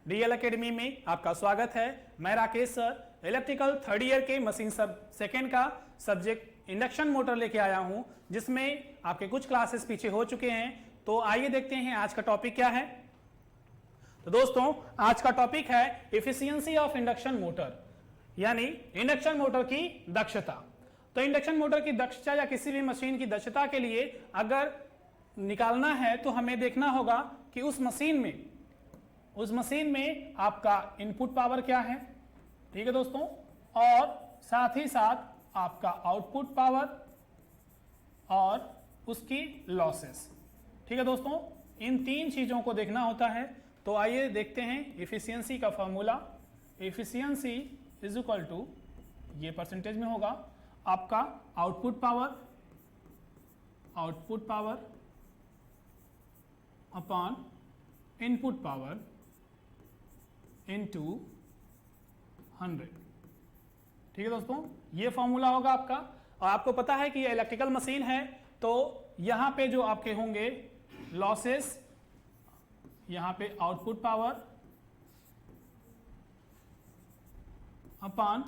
DL academy में आपका स्वागत है। मैं Rakesh sir electrical third year के मशीन सब सेकेंड का सब्जेक्ट इंडक्शन मोटर लेके आया हूं, जिसमें आपके कुछ क्लासेस पीछे हो चुके हैं। तो आइए देखते हैं आज का टॉपिक क्या है। तो दोस्तों आज का टॉपिक है एफिशिएंसी ऑफ इंडक्शन मोटर, यानी इंडक्शन मोटर की दक्षता। तो इंडक्शन मोटर की दक्षता या किसी भी मशीन की दक्षता के लिए अगर निकालना है तो हमें देखना होगा कि उस मशीन में आपका इनपुट पावर क्या है, ठीक है दोस्तों, और साथ ही साथ आपका आउटपुट पावर और उसकी लॉसेस, ठीक है दोस्तों। इन तीन चीजों को देखना होता है। तो आइए देखते हैं एफिशिएंसी का formula. Efficiency is equal to, ये परसेंटेज में होगा आपका output power upon input power into 100, ठीक है दोस्तों। ये फॉर्मूला होगा आपका। और आपको पता है कि ये इलेक्ट्रिकल मशीन है, तो यहां पे जो आपके होंगे लॉसेस, यहां पे आउटपुट पावर अपॉन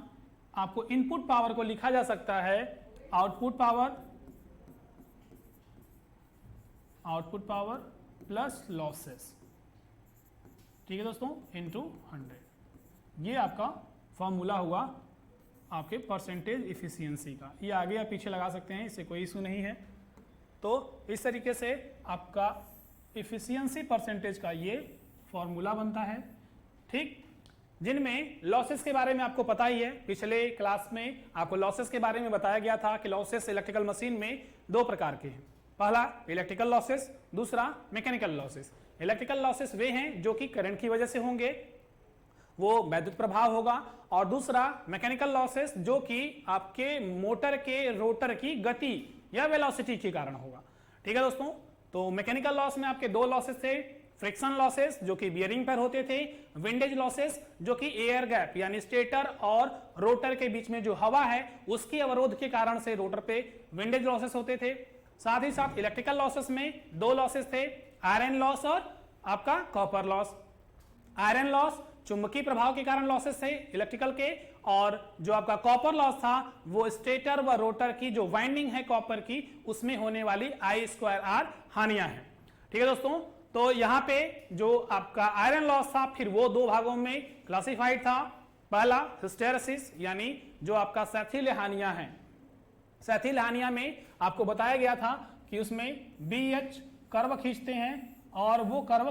आपको इनपुट पावर को लिखा जा सकता है आउटपुट पावर प्लस लॉसेस, ठीक है दोस्तों, इनटू 100। ये आपका फॉर्मूला हुआ आपके परसेंटेज इफिशियंसी का। ये आगे या पीछे लगा सकते हैं, इससे कोई इशू नहीं है। तो इस तरीके से आपका इफिशियंसी परसेंटेज का ये फॉर्मूला बनता है, ठीक। जिनमें लॉसेस के बारे में आपको पता ही है, पिछले क्लास में आपको लॉसेस के बारे में बताया गया था कि लॉसेस इलेक्ट्रिकल मशीन में दो प्रकार के हैं। पहला इलेक्ट्रिकल लॉसेस, दूसरा मैकेनिकल लॉसेस। इलेक्ट्रिकल लॉसेस वे हैं जो कि करंट की वजह से होंगे, वो वैद्युत प्रभाव होगा, और दूसरा मैकेनिकल लॉसेस जो कि आपके मोटर के रोटर की गति या वेलोसिटी के कारण होगा, ठीक है दोस्तों। तो मैकेनिकल लॉस में आपके दो लॉसेस थे, फ्रिक्शन लॉसेस जो कि बियरिंग पर होते थे, विंडेज लॉसेस जो कि एयर गैप यानी स्टेटर और रोटर के बीच में जो हवा है उसकी अवरोध के कारण से रोटर पे विंडेज लॉसेस होते थे। साथ ही साथ इलेक्ट्रिकल लॉसेस में दो लॉसेस थे, आयरन लॉस और आपका कॉपर लॉस। आयरन लॉस चुंबकीय प्रभाव के कारण लॉसेस थे इलेक्ट्रिकल के, और जो आपका कॉपर लॉस था वो स्टेटर व रोटर की जो वाइंडिंग है कॉपर की, उसमें होने वाली I²R हानियां हैं, ठीक है दोस्तों। तो यहां पे जो आपका आयरन लॉस था फिर वो दो भागों में क्लासिफाइड था। पहला हिस्टेरेसिस यानी जो आपका सैथिल हानियां हैं। सैथिल हानियां में आपको बताया गया था कि उसमें BH कर्व खींचते हैं, और वो कर्व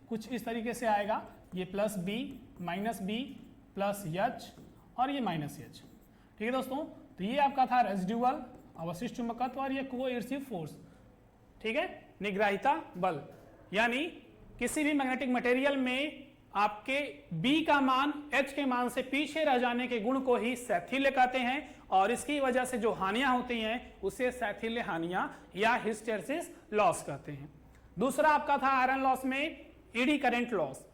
कुछ इस तरीके से आएगा, ये plus B minus B plus H और ये माइनस H, ठीक है दोस्तों। तो ये आपका था रेजिडुअल अवशिष्ट चुंबकत्व और ये कोएर्सिव फोर्स, ठीक है, निग्राहिता बल। यानी किसी भी मैग्नेटिक मटेरियल में आपके B का मान H के मान से पीछे रह जाने के गुण को ही सैथिल्य कहते हैं, और इसकी वजह से जो हानियां होती हैं उसे सैथिल्य हानियां या हिस्टेरेसिस लॉस कहते हैं। दूसरा आपका था आयरन लॉस में एडी करंट लॉस।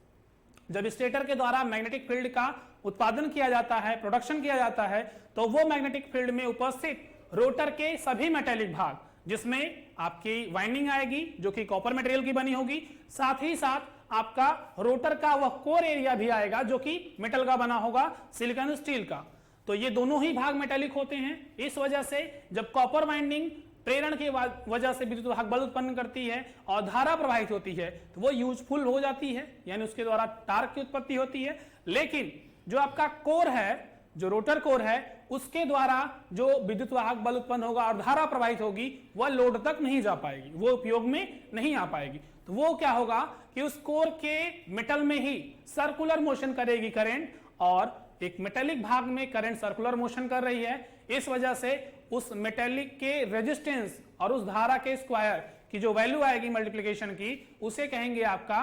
जब स्टेटर के द्वारा मैग्नेटिक फील्ड का उत्पादन किया जाता है, प्रोडक्शन किया जाता है, तो वो मैग्नेटिक फील्ड में उपस्थित रोटर के सभी मेटेलिक भाग, जिसमें आपकी वाइंडिंग आएगी जो कि कॉपर मटेरियल की बनी होगी, साथ ही साथ आपका रोटर का वह कोर एरिया भी आएगा जो कि मेटल का बना होगा, सिलिकॉन स्टील का। तो ये दोनों ही भाग मेटेलिक होते हैं। इस वजह से जब कॉपर वाइंडिंग प्रेरण के वजह से विद्युत वाहक बल उत्पन्न करती है और धारा प्रवाहित होती है, तो वो यूजफुल हो जाती है, यानी उसके द्वारा टार्क की उत्पत्ति होती है। लेकिन जो आपका कोर है, जो रोटर कोर है, उसके द्वारा जो विद्युत वाहक बल उत्पन्न होगा और धारा प्रवाहित होगी, वह लोड तक नहीं जा पाएगी, वो उपयोग में नहीं आ पाएगी। तो वो क्या होगा कि उस कोर के मेटल में ही सर्कुलर मोशन करेगी करंट, और एक मेटेलिक भाग में करंट सर्कुलर मोशन कर रही है। इस वजह से उस मेटेलिक के रेजिस्टेंस और उस धारा के स्क्वायर की जो वैल्यू आएगी मल्टीप्लिकेशन की, उसे कहेंगे आपका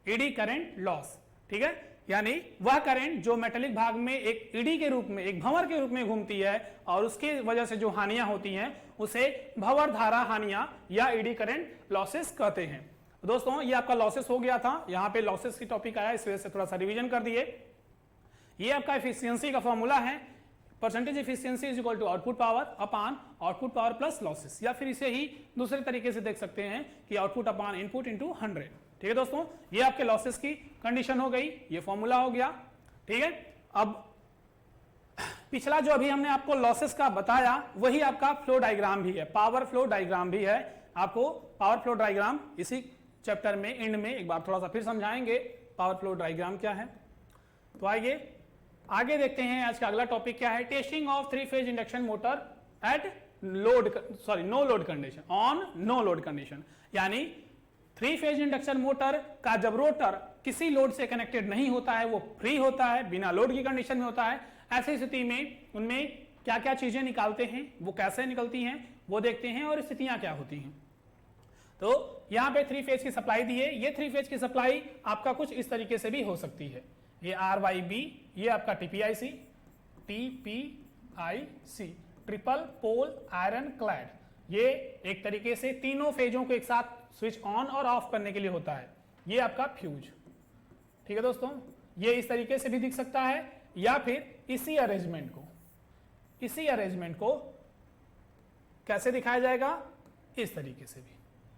एडी करंट लॉस, ठीक है। यानी वह करंट जो मेटेलिक भाग में एक एडी के रूप में, एक भंवर के रूप में घूमती है, और उसके वजह से जो हानियां होती हैं उसे भंवर धारा हानियां या एडी करंट लॉसेस कहते हैं। दोस्तों ये आपका लॉसेस हो गया था, यहां पे लॉसेस की टॉपिक आया, इस वजह से थोड़ा सा रिवीजन कर दिए। ये आपका एफिशिएंसी का फॉर्मूला है, percentage efficiency is equal to output power upon output power plus losses, या फिर इसे ही दूसरे तरीके से देख सकते हैं कि आउटपुट अपॉन इनपुट इनटू 100। ठीक है दोस्तों, ये आपके लॉसेस की कंडीशन हो गई, ये फॉर्मूला हो गया। ठीक है, अब पिछला जो अभी हमने आपको लॉसेस का बताया वही आपका फ्लो डायग्राम भी है, पावर फ्लो डायग्राम भी है। आपको पावर फ्लो डायग्राम इसी चैप्टर में एंड में एक बार थोड़ा सा फिर समझाएंगे पावर फ्लो डायग्राम क्या है। तो आइए आगे देखते हैं, आज का अगला टॉपिक क्या है, testing of 3 phase induction motor at no load condition, on no load condition. यानी 3 फेज इंडक्शन मोटर का जब रोटर किसी लोड से कनेक्टेड नहीं होता है, वो फ्री होता है, बिना लोड की कंडीशन में होता है, ऐसी स्थिति में उनमें क्या क्या चीजें निकालते हैं, वो कैसे निकलती हैं वो देखते हैं और स्थितियां क्या होती हैं। तो यहां पे 3 फेज की सप्लाई दी है, ये 3 फेज की सप्लाई आपका कुछ इस तरीके से भी हो सकती है, ये RYB, ये आपका TPIC, triple pole iron clad, ये एक तरीके से तीनों फेजों को एक साथ स्विच ऑन और ऑफ करने के लिए होता है, ये आपका फ्यूज। ठीक है दोस्तों, ये इस तरीके से भी दिख सकता है, या फिर इसी अरेंजमेंट को कैसे दिखाया जाएगा, इस तरीके से भी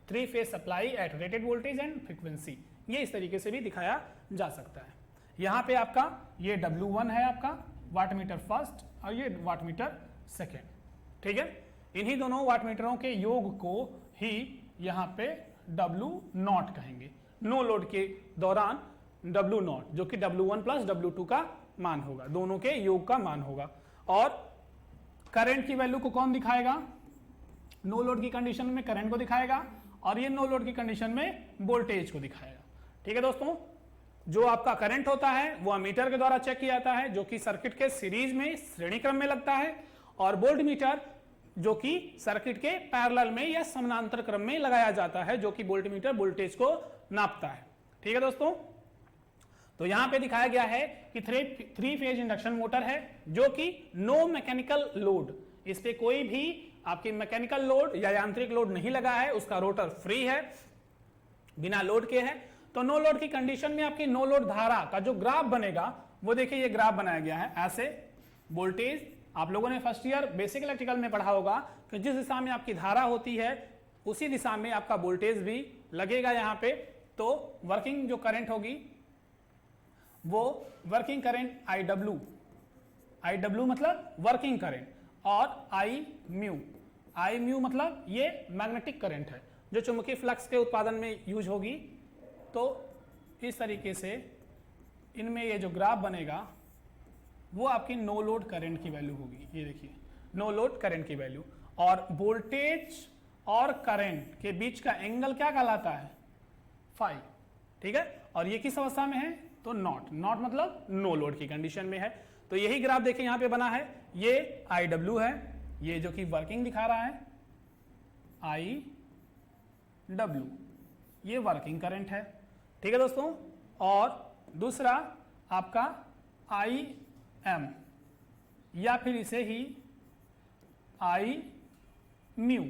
3 phase supply at rated voltage and frequency, ये इस तरीके से भी दिखाया जा सकता है। यहां पे आपका ये W1 है आपका वाट मीटर फर्स्ट और ये वाट मीटर सेकेंड। ठीक है, इन्हीं दोनों वाट मीटरों के योग को ही यहां पे W0 कहेंगे, नो लोड के दौरान W0, जो कि W1 प्लस W2 का मान होगा, दोनों के योग का मान होगा। और करंट की वैल्यू को कौन दिखाएगा, नो लोड की कंडीशन में करंट को दिखाएगा, और ये नो लोड की कंडीशन में वोल्टेज को दिखाएगा। ठीक है दोस्तों, जो आपका करंट होता है वो अमीटर के द्वारा चेक किया जाता है, जो कि सर्किट के सीरीज में श्रेणी क्रम में लगता है, और वोल्ट मीटर जो कि सर्किट के पैरेलल में या समानांतर क्रम में लगाया जाता है, जो कि वोल्ट मीटर वोल्टेज को नापता है। ठीक है दोस्तों, तो यहां पे दिखाया गया है कि 3 फेज इंडक्शन मोटर है जो कि नो मैकेनिकल लोड, इस पे कोई भी आपकी मैकेनिकल लोड या यांत्रिक लोड नहीं लगा है, उसका रोटर फ्री है, बिना लोड के है। तो नो लोड की कंडीशन में आपकी नो लोड धारा का जो ग्राफ बनेगा वो देखिए, ये ग्राफ बनाया गया है ऐसे। वोल्टेज आप लोगों ने फर्स्ट ईयर बेसिक इलेक्ट्रिकल में पढ़ा होगा कि जिस दिशा में आपकी धारा होती है उसी दिशा में आपका वोल्टेज भी लगेगा यहां पे। तो वर्किंग जो करंट होगी वो वर्किंग करंट IW मतलब वर्किंग करंट, और I म्यू मतलब ये मैग्नेटिक करंट है जो चुंबकीय फ्लक्स के उत्पादन में यूज होगी। तो इस तरीके से इनमें ये जो ग्राफ बनेगा वो आपकी नो लोड करंट की वैल्यू होगी, ये देखिए नो लोड करंट की वैल्यू, और वोल्टेज और करंट के बीच का एंगल क्या कहलाता है, फाई। ठीक है, और ये किस अवस्था में है, तो नॉट मतलब नो लोड की कंडीशन में है। तो यही ग्राफ देखिए यहां पे बना है, ये IW है, ये जो कि वर्किंग दिखा रहा है IW, ये वर्किंग करंट है। ठीक है दोस्तों, और दूसरा आपका IM या फिर इसे ही I म्यू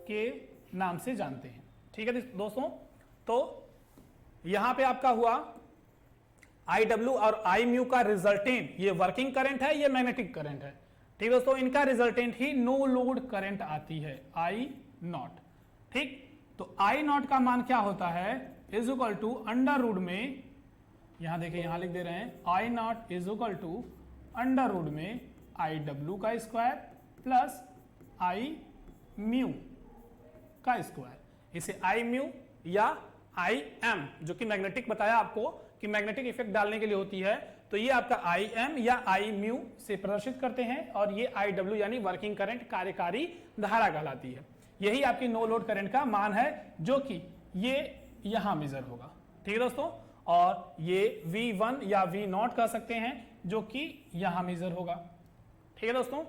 के नाम से जानते हैं। ठीक है दोस्तों, तो यहां पे आपका हुआ IW और I म्यू का रिजल्टेंट, ये वर्किंग करंट है, ये मैग्नेटिक करंट है। ठीक दोस्तों, इनका रिजल्टेंट ही नो लोड करंट आती है I0। ठीक, तो I0 का मान क्या होता है, is equal to under root में, यहां देखिए यहां लिख दे रहे हैं, I0 is equal to under root में IW का स्क्वायर प्लस I म्यू का स्क्वायर। इसे I म्यू या IM, जो कि मैग्नेटिक बताया आपको कि मैग्नेटिक इफेक्ट डालने के लिए होती है, तो ये आपका IM या I म्यू से प्रदर्शित करते हैं, और ये IW यानी वर्किंग करंट, कार्यकारी धारा कहलाती है। यही आपकी नो लोड करंट का मान है जो कि ये यहां मेजर होगा। ठीक है दोस्तों, और ये V1 या V0 कह सकते हैं जो कि यहां मेजर होगा। ठीक है दोस्तों,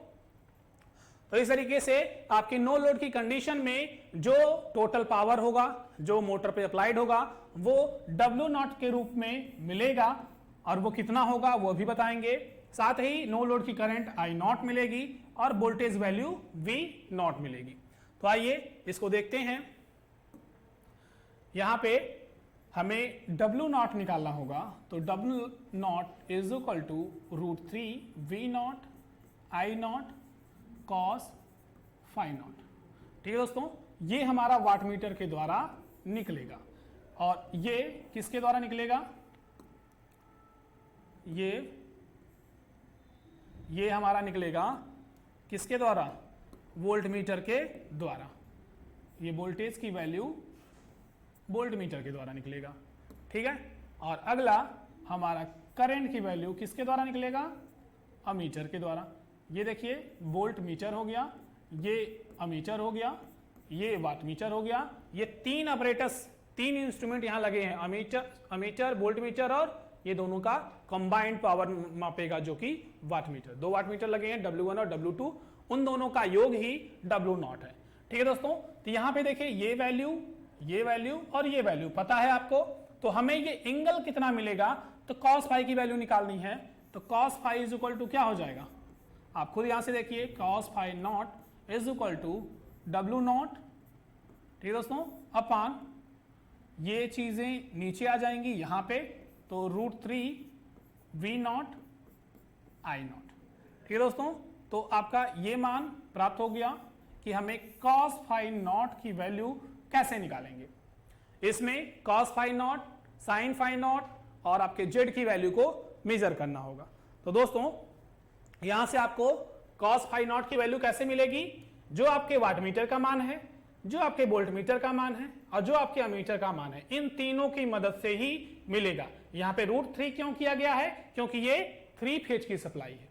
तो इस तरीके से आपकी नो लोड की कंडीशन में जो टोटल पावर होगा जो मोटर पे अप्लाइड होगा वो W0 के रूप में मिलेगा, और वो कितना होगा वो भी बताएंगे। साथ ही नो लोड की करंट I0 मिलेगी और वोल्टेज वैल्यू V0 मिलेगी। तो आइए इसको देखते हैं। यहां पे हमें W0 निकालना होगा, तो W0 is equal to √3 V0 I0 cos phi0। ठीक है दोस्तों, ये हमारा वाट मीटर के द्वारा निकलेगा। और ये किसके द्वारा निकलेगा, ये हमारा निकलेगा किसके द्वारा, वोल्ट मीटर के द्वारा। ये वोल्टेज की वैल्यू वोल्ट मीटर के द्वारा निकलेगा, ठीक है। और अगला हमारा करंट की वैल्यू किसके द्वारा निकलेगा, अमीटर के द्वारा। ये देखिए वोल्ट मीटर हो गया, ये अमीटर हो गया, ये वाट मीटर हो गया। ये तीन ऑपरेटर्स, तीन इंस्ट्रूमेंट यहाँ लगे हैं, अमीटर, वोल्ट मीटर और ये दोनों का कंबाइंड पावर मापेगा जो कि वाट मीटर। दो वाट मीटर लगे हैं W1 और W2, उन दोनों का योग ही W0 है, ठीक है दोस्तों। तो यहाँ पे देखिए ये वैल्यू और ये वैल्यू पता है आपको, तो हमें ये एंगल कितना मिलेगा, तो cos फाई की वैल्यू निकालनी है। तो cos phi is equal to क्या हो जाएगा, आप खुद यहां से देखिए, cos phi naught is equal to W0, ठीक है दोस्तों, अपान ये चीजें नीचे आ जाएंगी यहां पे, तो √3 V0 I0, ठीक है दोस्तों। तो आपका ये मान प्राप्त हो गया कि हमें cos फाई नॉट की वैल्यू कैसे निकालेंगे। इसमें cos phi naught, sin phi naught और आपके z की वैल्यू को मेजर करना होगा। तो दोस्तों यहां से आपको cos फाई नॉट की वैल्यू कैसे मिलेगी, जो आपके वाट मीटर का मान है, जो आपके वोल्ट मीटर का मान है और जो आपके अमीटर का मान है, इन तीनों की मदद से ही मिलेगा। यहां पे √3 क्यों किया गया है, क्योंकि ये 3 फेज की सप्लाई है।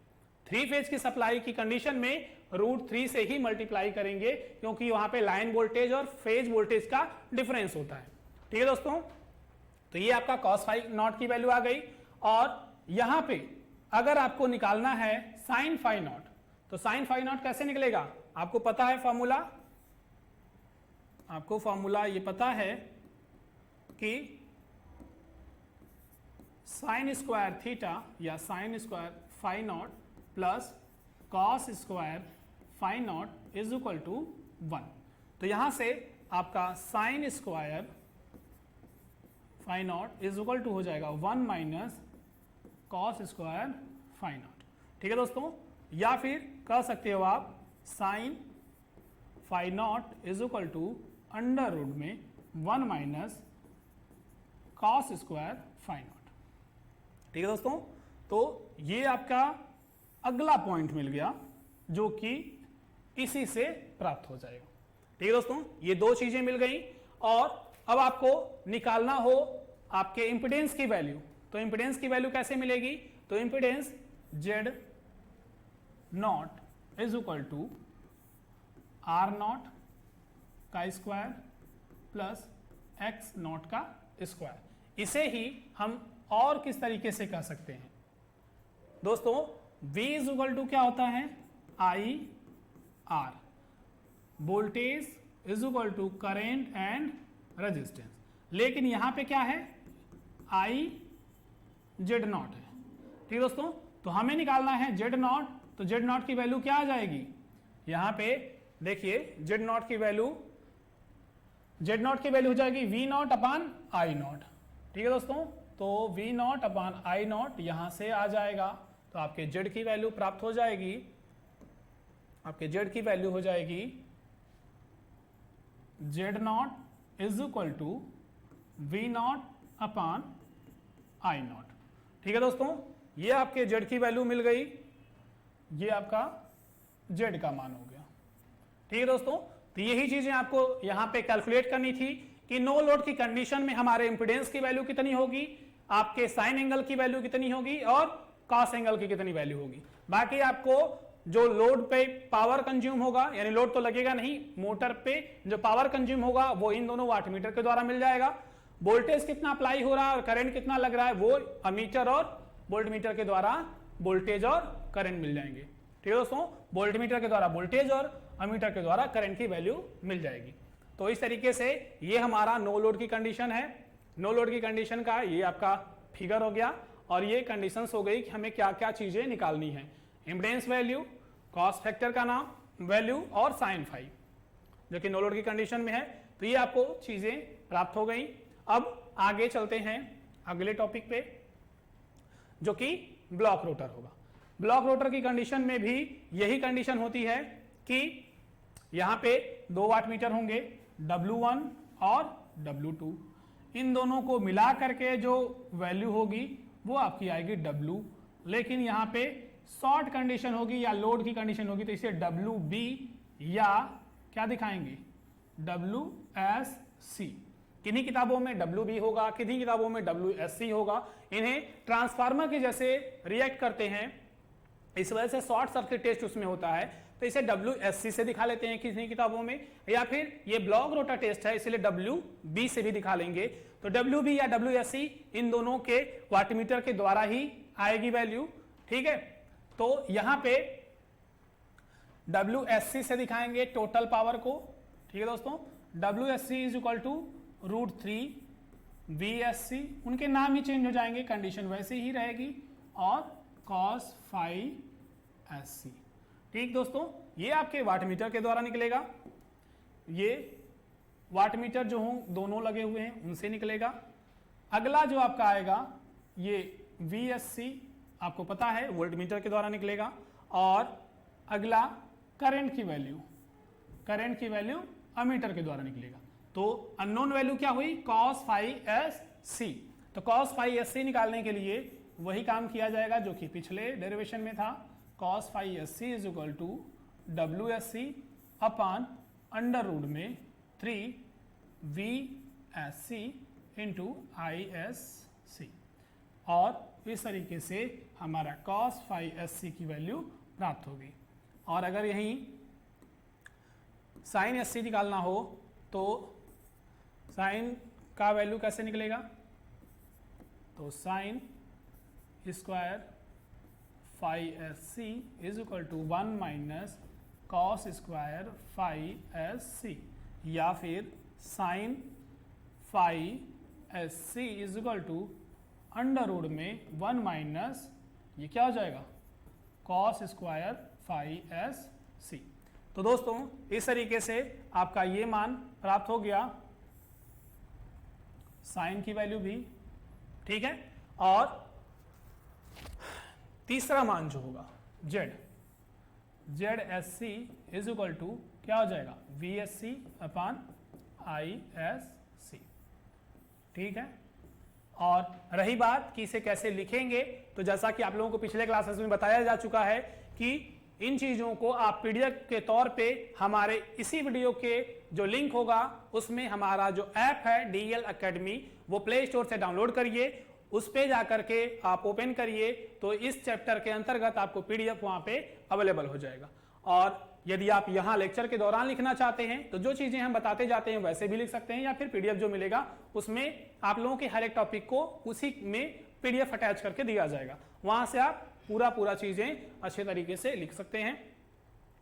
3 फेज की सप्लाई की कंडीशन में √3 से ही मल्टीप्लाई करेंगे, क्योंकि वहां पे लाइन वोल्टेज और फेज वोल्टेज का डिफरेंस होता है, ठीक है दोस्तों। तो ये आपका cos फाई नॉट की वैल्यू आ गई। और यहां पे अगर आपको निकालना है sin फाई नॉट, तो sin फाई नॉट कैसे निकलेगा, आपको पता है फॉर्मूला, आपको फॉर्मूला ये पता है कि साइन स्क्वायर थीटा या sine square phi naught plus cos square phi naught is equal to 1। तो यहां से आपका sine square phi naught is equal to हो जाएगा 1 minus cos square phi naught, ठीक है दोस्तों। या फिर कह सकते हो आप sine phi naught is equal to under root में 1 minus cos square phi naught, ठीक है दोस्तों। तो ये आपका अगला पॉइंट मिल गया जो कि इसी से प्राप्त हो जाएगा, ठीक है दोस्तों। ये दो चीजें मिल गई। और अब आपको निकालना हो आपके इंपिडेंस की वैल्यू, तो इंपिडेंस की वैल्यू कैसे मिलेगी, तो impedance Z naught is equal to R0 का स्क्वायर प्लस X0 का स्क्वायर। इसे ही हम और किस तरीके से कह सकते हैं दोस्तों, V इज इक्वल टू क्या होता है, IR, voltage is equal to current and resistance. लेकिन यहां पे क्या है, Z0 है, ठीक है दोस्तों। तो हमें निकालना है Z0, तो Z0 की वैल्यू क्या आ जाएगी, यहां पे देखिए Z0 की वैल्यू हो जाएगी V0 अपान I0, ठीक है दोस्तों। तो V0 अपान I0 यहां से आ जाएगा, तो आपके Z की वैल्यू प्राप्त हो जाएगी, आपके Z की वैल्यू हो जाएगी Z0 is equal to V0 upon I0, ठीक है दोस्तों। ये आपके Z की वैल्यू मिल गई, ये आपका Z का मान हो गया, ठीक है दोस्तों। तो यही चीजें आपको यहां पे कैलकुलेट करनी थी कि नो लोड की कंडीशन में हमारे इंपिडेंस की वैल्यू कितनी होगी, आपके साइन एंगल की वैल्यू कितनी होगी और कॉस एंगल की कितनी वैल्यू होगी। बाकी आपको जो लोड पे पावर कंज्यूम होगा, यानी लोड तो लगेगा नहीं, मोटर पे जो पावर कंज्यूम होगा वो इन दोनों वाटमीटर के द्वारा मिल जाएगा। वोल्टेज कितना अप्लाई हो रहा है और करंट कितना लग रहा है वो अमीटर और वोल्टमीटर के द्वारा वोल्टेज और करंट मिल जाएंगे, ठीक है दोस्तों। वोल्टमीटर के द्वारा वोल्टेज और अमीटर के द्वारा करंट की वैल्यू मिल जाएगी। तो इस तरीके से ये हमारा नो लोड की कंडीशन है। नो लोड की कंडीशन का ये आपका फिगर हो गया और ये कंडीशंस हो गई कि हमें क्या क्या चीजें निकालनी है, इम्पिडेंस वैल्यू, कॉस्ट फैक्टर का नाम वैल्यू और साइन फाई, जो कि नो लोड की कंडीशन में है। तो ये आपको चीजें प्राप्त हो गई। अब आगे चलते हैं अगले टॉपिक पे, जो कि ब्लॉक रोटर होगा। ब्लॉक रोटर की कंडीशन में भी यही कंडीशन होती है कि यहां पे 2 वाट मीटर होंगे, W1 और W2। इन दोनों को मिला करके जो वैल्यू होगी वो आपकी आएगी W। लेकिन यहाँ पे शॉर्ट कंडीशन होगी या लोड की कंडीशन होगी तो इसे WB या क्या दिखाएंगे WSC। किन्हीं किताबों में WB होगा, किन्हीं किताबों में WSC होगा। इन्हें ट्रांसफार्मर के जैसे रिएक्ट करते हैं, इस वजह से शॉर्ट सर्किट टेस्ट उसमें होता है, तो इसे WSC से दिखा लेते हैं किसी किताबों में, या फिर ये ब्लॉक रोटर टेस्ट है इसलिए WB से भी दिखा लेंगे। तो WB या WSC इन दोनों के वाटमीटर के द्वारा ही आएगी वैल्यू, ठीक है। तो यहां पे WSC से दिखाएंगे टोटल पावर को, ठीक है दोस्तों। WSC is equal to √3 VSC, उनके नाम ही चेंज हो जाएंगे, कंडीशन वैसे ही रहेगी, और cos phi SC। ठीक दोस्तों, ये आपके वाटमीटर के द्वारा निकलेगा, ये वाटमीटर जो हों दोनों लगे हुए हैं उनसे निकलेगा। अगला जो आपका आएगा ये VSC आपको पता है वोल्टमीटर के द्वारा निकलेगा, और अगला करंट की वैल्यू अमीटर के द्वारा निकलेगा। तो अननोन वैल्यू क्या हुई cos phi SC। तो cos phi SC निकालने के लिए वही काम किया जाएगा जो कि पिछले डेरिवेशन में था, cos phi SC is equal to WSC upon under root में 3 VSC इंटू ISC, और इस तरीके से हमारा cos phi SC की वैल्यू प्राप्त होगी। और अगर यहीं sin SC निकालना हो तो sin का वैल्यू कैसे निकलेगा, तो sin square phi SC is equal to 1 minus cos square phi SC, या फिर sin phi SC is equal to under root में 1 माइनस ये क्या हो जाएगा cos स्क्वायर phi SC। तो दोस्तों इस तरीके से आपका ये मान प्राप्त हो गया, साइन की वैल्यू भी, ठीक है। और तीसरा मान जो होगा ZSC इज इक्वल टू क्या हो जाएगा VSC अपॉन ISC, ठीक है। और रही बात कि इसे कैसे लिखेंगे, तो जैसा कि आप लोगों को पिछले क्लासेस में बताया जा चुका है कि इन चीजों को आप PDF के तौर पे हमारे इसी वीडियो के जो लिंक होगा उसमें हमारा जो ऐप है DL Academy वो प्ले स्टोर से डाउनलोड करिए, उस पे जाकर के आप ओपन करिए तो इस चैप्टर के अंतर्गत आपको PDF वहां पे अवेलेबल हो जाएगा। और यदि आप यहाँ लेक्चर के दौरान लिखना चाहते हैं तो जो चीजें हम बताते जाते हैं वैसे भी लिख सकते हैं, या फिर PDF जो मिलेगा उसमें आप लोगों के हर एक टॉपिक को उसी में PDF अटैच करके दिया जाएगा, वहां से आप पूरा चीजें अच्छे तरीके से लिख सकते हैं।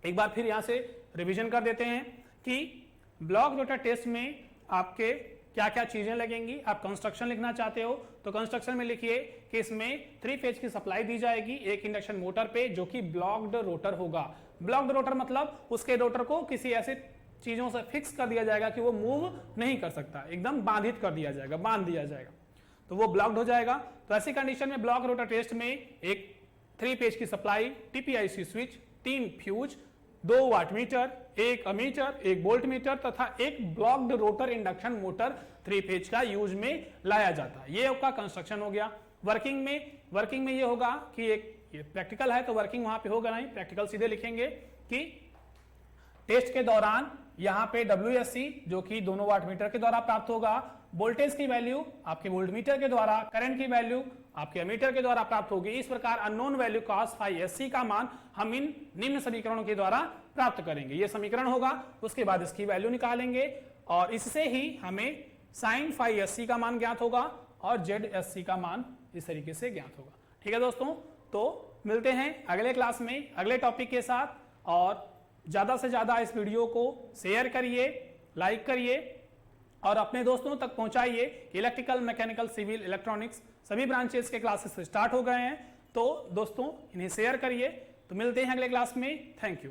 एक बार फिर यहां से रिवीजन कर देते हैं कि ब्लॉक रोटर टेस्ट में आपके क्या क्या चीजें लगेंगी। आप कंस्ट्रक्शन लिखना चाहते हो तो कंस्ट्रक्शन में लिखिए कि इसमें 3 फेज की सप्लाई दी जाएगी एक इंडक्शन मोटर पे जो कि ब्लॉक्ड रोटर होगा। ब्लॉक्ड रोटर मतलब उसके रोटर को किसी ऐसे चीजों से फिक्स कर दिया जाएगा कि वो मूव नहीं कर सकता, एकदम बाधित कर दिया जाएगा, बांध दिया जाएगा, तो वो ब्लॉक्ड हो जाएगा। तो ऐसी कंडीशन में ब्लॉक रोटर टेस्ट में एक 3 फेज की supply, TPIC switch, 3 fuse, 2 wattmeter, 1 ammeter, 1 voltmeter तथा एक blocked rotor induction motor 3 phase का यूज में लाया जाता है। ये आपका कंस्ट्रक्शन हो गया। वर्किंग में ये होगा कि एक ये प्रैक्टिकल है तो वर्किंग वहां पे होगा नहीं, प्रैक्टिकल सीधे लिखेंगे कि टेस्ट के दौरान यहाँ पे WSC जो कि दोनों वाटमीटर के द्वारा प्राप्त होगा, वोल्टेज की वैल्यू आपके वोल्टमीटर के द्वारा, करंट की वैल्यू आपके अमीटर के द्वारा प्राप्त होगी। इस प्रकार unknown value cos phi SC का मान हम इन निम्न समीकरणों के द्वारा प्राप्त करेंगे। ये समीकरण होगा, उसके बाद इसकी वैल्यू निकालेंगे और इससे ही हमें sin phi SC का मान ज्ञात होगा और ZSC का मान इस तरीके से ज्ञात होगा। ठीक है दोस्तों, तो मिलते हैं अगले क्लास में अगले टॉपिक के साथ, और ज्यादा से ज्यादा इस वीडियो को शेयर करिए, लाइक करिए और अपने दोस्तों तक पहुंचाइए। इलेक्ट्रिकल, मैकेनिकल, सिविल, इलेक्ट्रॉनिक्स सभी ब्रांचेस के क्लासेस स्टार्ट हो गए हैं, तो दोस्तों इन्हें शेयर करिए। तो मिलते हैं अगले क्लास में। Thank you.